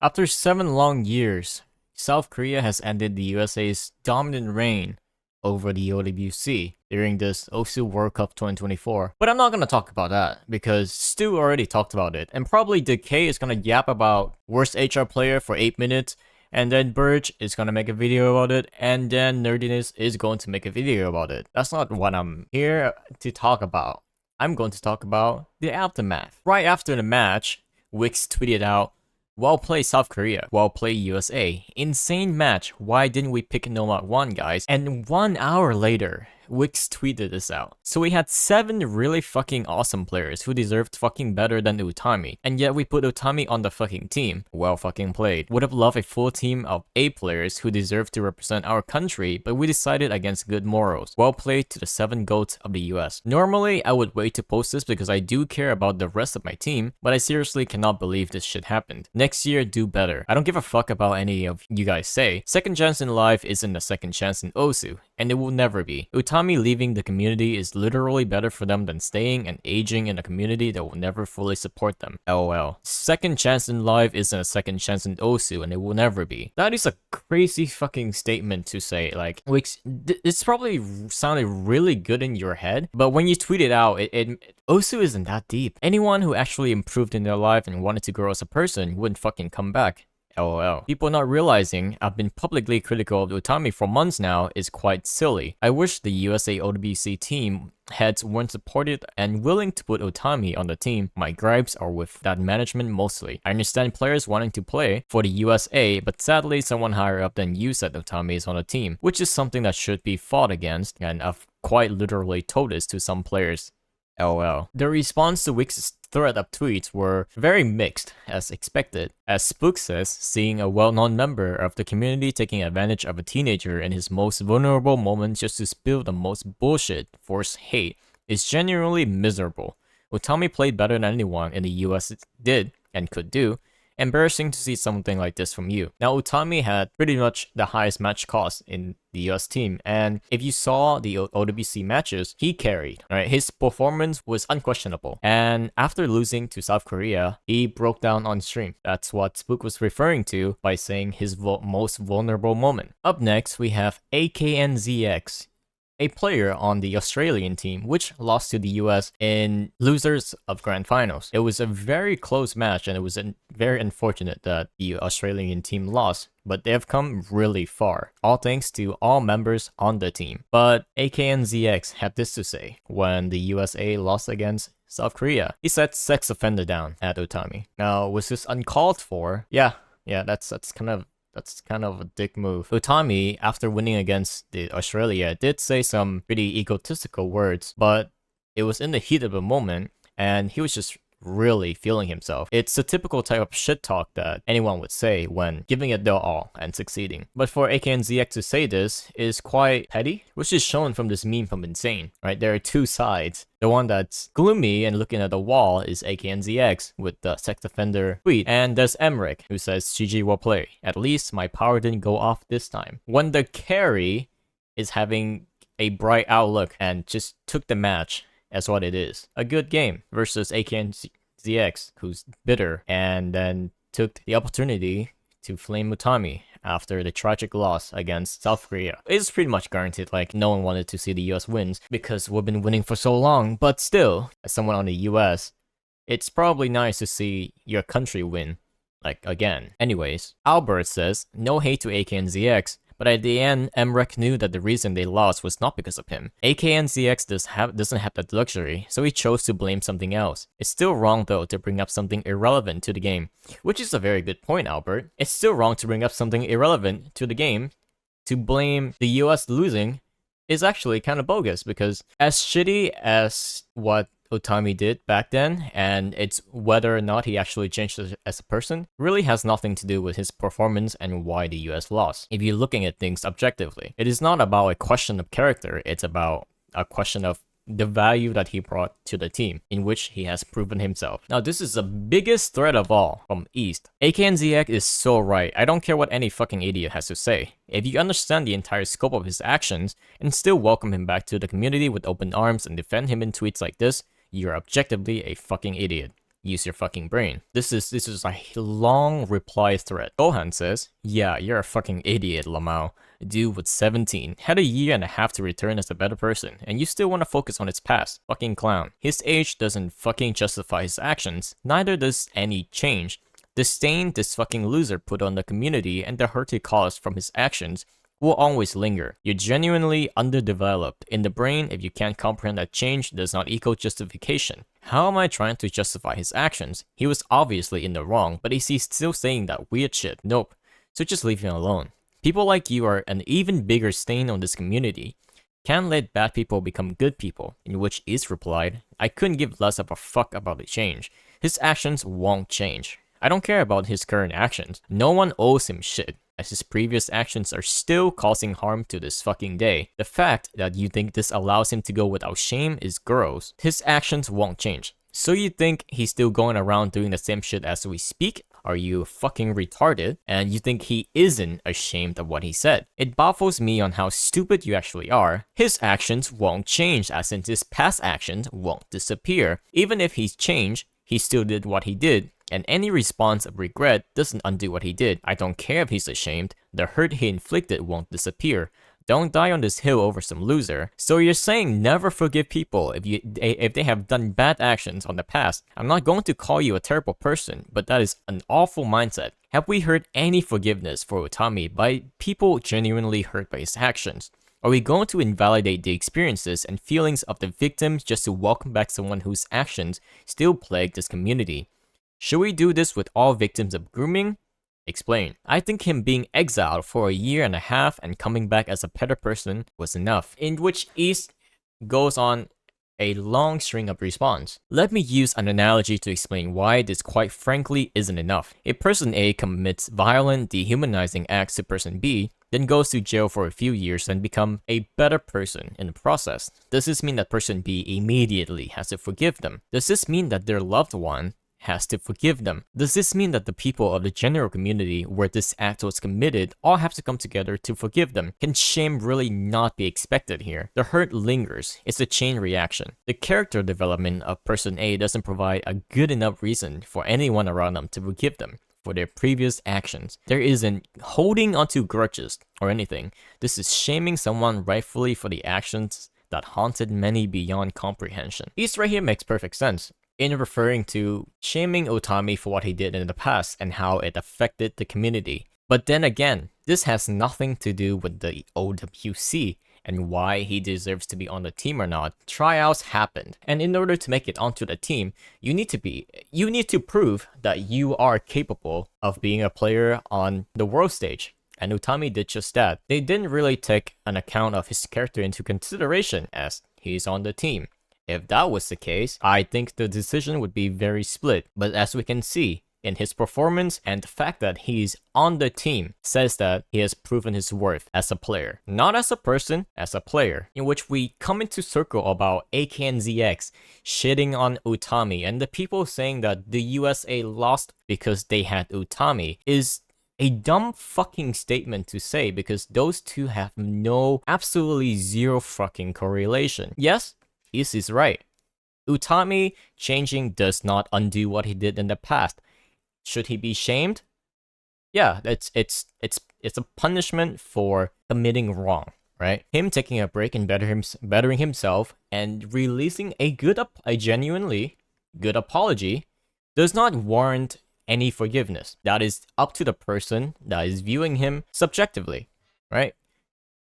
After 7 long years, South Korea has ended the USA's dominant reign over the OWC during this OSU World Cup 2024. But I'm not gonna talk about that because Stu already talked about it, and probably Decay is gonna yap about worst HR player for 8 minutes, and then Burge is gonna make a video about it, and then Nerdiness is going to make a video about it. That's not what I'm here to talk about. I'm going to talk about the aftermath. Right after the match, Wix tweeted out, "Well played South Korea, well played USA. Insane match, why didn't we pick Nomad 1 guys?" And 1 hour later, Wix tweeted this out. So we had 7 really fucking awesome players who deserved fucking better than Utami, and yet we put Utami on the fucking team. Well fucking played. Would have loved a full team of 8 players who deserve to represent our country, but we decided against good morals. Well played to the 7 GOATs of the US. Normally, I would wait to post this because I do care about the rest of my team, but I seriously cannot believe this shit happened. Next year, do better. I don't give a fuck about any of you guys say. Second chance in life isn't a second chance in OSU, and it will never be. Utami leaving the community is literally better for them than staying and aging in a community that will never fully support them. LOL. Second chance in life isn't a second chance in OSU, and it will never be. That is a crazy fucking statement to say. Like, it's probably sounded really good in your head, but when you tweet it out, OSU isn't that deep. Anyone who actually improved in their life and wanted to grow as a person wouldn't fucking come back. LOL. People not realizing I've been publicly critical of Utami for months now is quite silly. I wish the USA OWC team heads weren't supported and willing to put Utami on the team. My gripes are with that management mostly. I understand players wanting to play for the USA, but sadly someone higher up than you said Utami is on the team, which is something that should be fought against, and I've quite literally told this to some players. LOL. The response to Wix's thread of tweets were very mixed, as expected. As Spook says, seeing a well-known member of the community taking advantage of a teenager in his most vulnerable moment just to spill the most bullshit, force hate, is genuinely miserable. Utami played better than anyone in the US did and could do. Embarrassing to see something like this from you. Now, Utami had pretty much the highest match cost in the US team, and if you saw the OWC matches, he carried, right? His performance was unquestionable, and after losing to South Korea, he broke down on stream. That's what Spook was referring to by saying his most vulnerable moment. Up next, we have AKNZX, a player on the Australian team, which lost to the US in losers of grand finals. It was a very close match, and it was very unfortunate that the Australian team lost, but they have come really far, all thanks to all members on the team. But AKNZX had this to say when the USA lost against South Korea. He said sex offender down at Utami. Now, was this uncalled for? Yeah, that's kind of a dick move. Utami, after winning against the Australia, did say some pretty egotistical words, but it was in the heat of the moment, and he was just really feeling himself. It's the typical type of shit talk that anyone would say when giving it their all and succeeding. But for AKNZX to say this is quite petty, which is shown from this meme from Insane, right? There are two sides. The one that's gloomy and looking at the wall is AKNZX with the sex offender tweet, and there's Emric who says, "GG well play. At least my power didn't go off this time." When the carry is having a bright outlook and just took the match as what it is. A good game versus AKNZX, who's bitter and then took the opportunity to flame Utami after the tragic loss against South Korea. It's pretty much guaranteed, like no one wanted to see the US wins because we've been winning for so long, but still, as someone on the US, it's probably nice to see your country win, like again. Anyways, Albert says, "No hate to AKNZX, but at the end, Emrek knew that the reason they lost was not because of him. AKNZX doesn't have that luxury, so he chose to blame something else. It's still wrong though to bring up something irrelevant to the game." Which is a very good point, Albert. It's still wrong to bring up something irrelevant to the game. To blame the US losing is actually kind of bogus, because as shitty as what Utami did back then, and it's whether or not he actually changed as a person, really has nothing to do with his performance and why the US lost. If you're looking at things objectively, it is not about a question of character, it's about a question of the value that he brought to the team, in which he has proven himself. Now, this is the biggest threat of all from East. AKNZX is so right. I don't care what any fucking idiot has to say. If you understand the entire scope of his actions and still welcome him back to the community with open arms and defend him in tweets like this, you're objectively a fucking idiot. Use your fucking brain. This is a long reply thread. Gohan says, yeah, you're a fucking idiot, Lamau. Dude was 17, had a year and a half to return as a better person, and you still want to focus on his past. Fucking clown. His age doesn't fucking justify his actions, neither does any change. The stain this fucking loser put on the community and the hurt he caused from his actions will always linger. You're genuinely underdeveloped in the brain if you can't comprehend that change does not equal justification. How am I trying to justify his actions? He was obviously in the wrong, but is he still saying that weird shit? Nope. So just leave him alone. People like you are an even bigger stain on this community. Can't let bad people become good people, in which Is replied, I couldn't give less of a fuck about the change. His actions won't change. I don't care about his current actions. No one owes him shit, as his previous actions are still causing harm to this fucking day. The fact that you think this allows him to go without shame is gross. His actions won't change. So you think he's still going around doing the same shit as we speak? Are you fucking retarded? And you think he isn't ashamed of what he said? It baffles me on how stupid you actually are. His actions won't change, as in his past actions won't disappear. Even if he's changed, he still did what he did, and any response of regret doesn't undo what he did. I don't care if he's ashamed, the hurt he inflicted won't disappear. Don't die on this hill over some loser. So you're saying never forgive people if they have done bad actions on the past. I'm not going to call you a terrible person, but that is an awful mindset. Have we heard any forgiveness for Utami by people genuinely hurt by his actions? Are we going to invalidate the experiences and feelings of the victims just to welcome back someone whose actions still plague this community? Should we do this with all victims of grooming? Explain. I think him being exiled for a year and a half and coming back as a better person was enough. In which East goes on a long string of response. Let me use an analogy to explain why this quite frankly isn't enough. If person A commits violent, dehumanizing acts to person B, then goes to jail for a few years and become a better person in the process. Does this mean that person B immediately has to forgive them? Does this mean that their loved one has to forgive them? Does this mean that the people of the general community where this act was committed all have to come together to forgive them? Can shame really not be expected here? The hurt lingers. It's a chain reaction. The character development of person A doesn't provide a good enough reason for anyone around them to forgive them for their previous actions. There isn't holding onto grudges or anything. This is shaming someone rightfully for the actions that haunted many beyond comprehension. East right here makes perfect sense in referring to shaming Utami for what he did in the past and how it affected the community. But then again, this has nothing to do with the OWC and why he deserves to be on the team or not. Tryouts happened, and in order to make it onto the team, you need to prove that you are capable of being a player on the world stage. And Utami did just that. They didn't really take an account of his character into consideration as he's on the team. If that was the case, I think the decision would be very split. But as we can see, in his performance and the fact that he's on the team says that he has proven his worth as a player. Not as a person, as a player. In which we come into circle about AKNZX shitting on Utami and the people saying that the USA lost because they had Utami is a dumb fucking statement to say because those two have absolutely zero fucking correlation. Yes, is right. Utami changing does not undo what he did in the past. Should he be shamed? Yeah, it's a punishment for committing wrong, right? Him taking a break and bettering himself and releasing a genuinely good apology does not warrant any forgiveness. That is up to the person that is viewing him subjectively, right?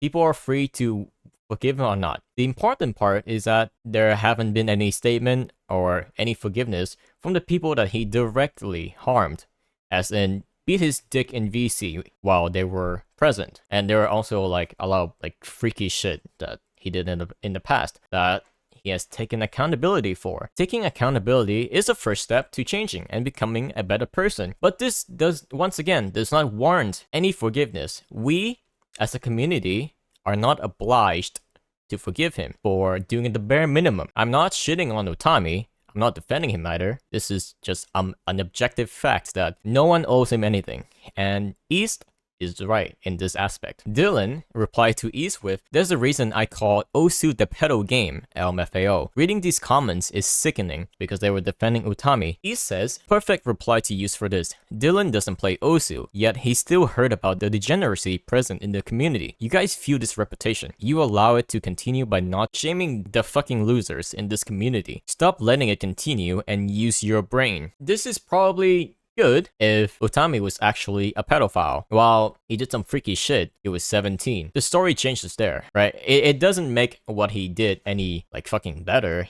People are free to forgive him or not. The important part is that there haven't been any statement or any forgiveness from the people that he directly harmed, as in beat his dick in VC while they were present. And there are also like a lot of like freaky shit that he did in the past that he has taken accountability for. Taking accountability is a first step to changing and becoming a better person. But this does not warrant any forgiveness. We, as a community, are not obliged to forgive him for doing the bare minimum. I'm not shitting on Utami. I'm not defending him either. This is just an objective fact that no one owes him anything. And East is right in this aspect. Dylan replied to East with, "There's a reason I call Osu the pedo game, LMFAO. Reading these comments is sickening because they were defending Utami." East says, "Perfect reply to use for this. Dylan doesn't play Osu, yet he still heard about the degeneracy present in the community. You guys fuel this reputation. You allow it to continue by not shaming the fucking losers in this community. Stop letting it continue and use your brain." This is probably good if Utami was actually a pedophile. While he did some freaky shit, he was 17. The story changes there, right? It doesn't make what he did any, like, fucking better.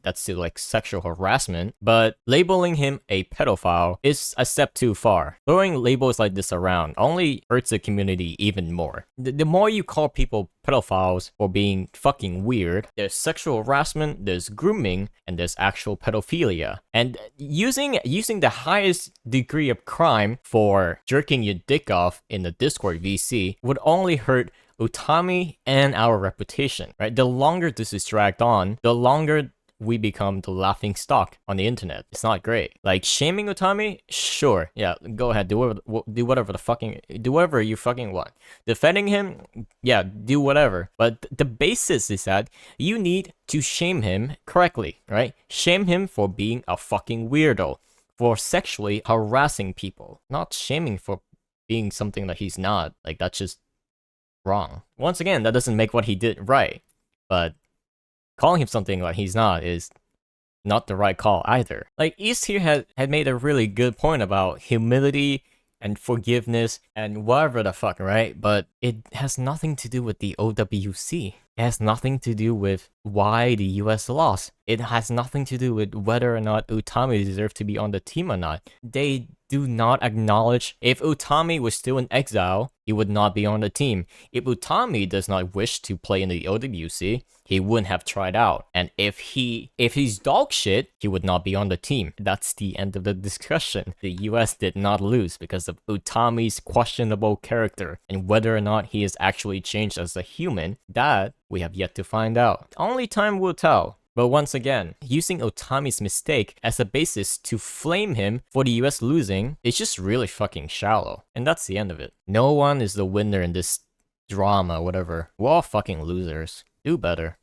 That's still, like, sexual harassment. But labeling him a pedophile is a step too far. Throwing labels like this around only hurts the community even more. The more you call people pedophiles for being fucking weird, there's sexual harassment, there's grooming, and there's actual pedophilia. And using the highest degree of crime for jerking your dick off in the Discord VC would only hurt Utami and our reputation, right? The longer this is dragged on, the longer we become the laughing stock on the internet. It's not great. Like, shaming Utami, sure, yeah, go ahead, do whatever you fucking want. Defending him, yeah, do whatever. But the basis is that you need to shame him correctly, right? Shame him for being a fucking weirdo, for sexually harassing people, not shaming for being something that he's not. Like, that's just wrong. Once again, that doesn't make what he did right, but calling him something like he's not is not the right call either. Like, East here had made a really good point about humility and forgiveness and whatever the fuck, right? But it has nothing to do with the OWC. It has nothing to do with why the US lost. It has nothing to do with whether or not Utami deserved to be on the team or not. They do not acknowledge if Utami was still in exile, he would not be on the team. If Utami does not wish to play in the OWC, he wouldn't have tried out. And if he's dog shit, he would not be on the team. That's the end of the discussion. The US did not lose because of Utami's questionable character, and whether or not he is actually changed as a human, that we have yet to find out. Only time will tell. But once again, using Utami's mistake as a basis to flame him for the US losing is just really fucking shallow. And that's the end of it. No one is the winner in this drama, whatever. We're all fucking losers. Do better.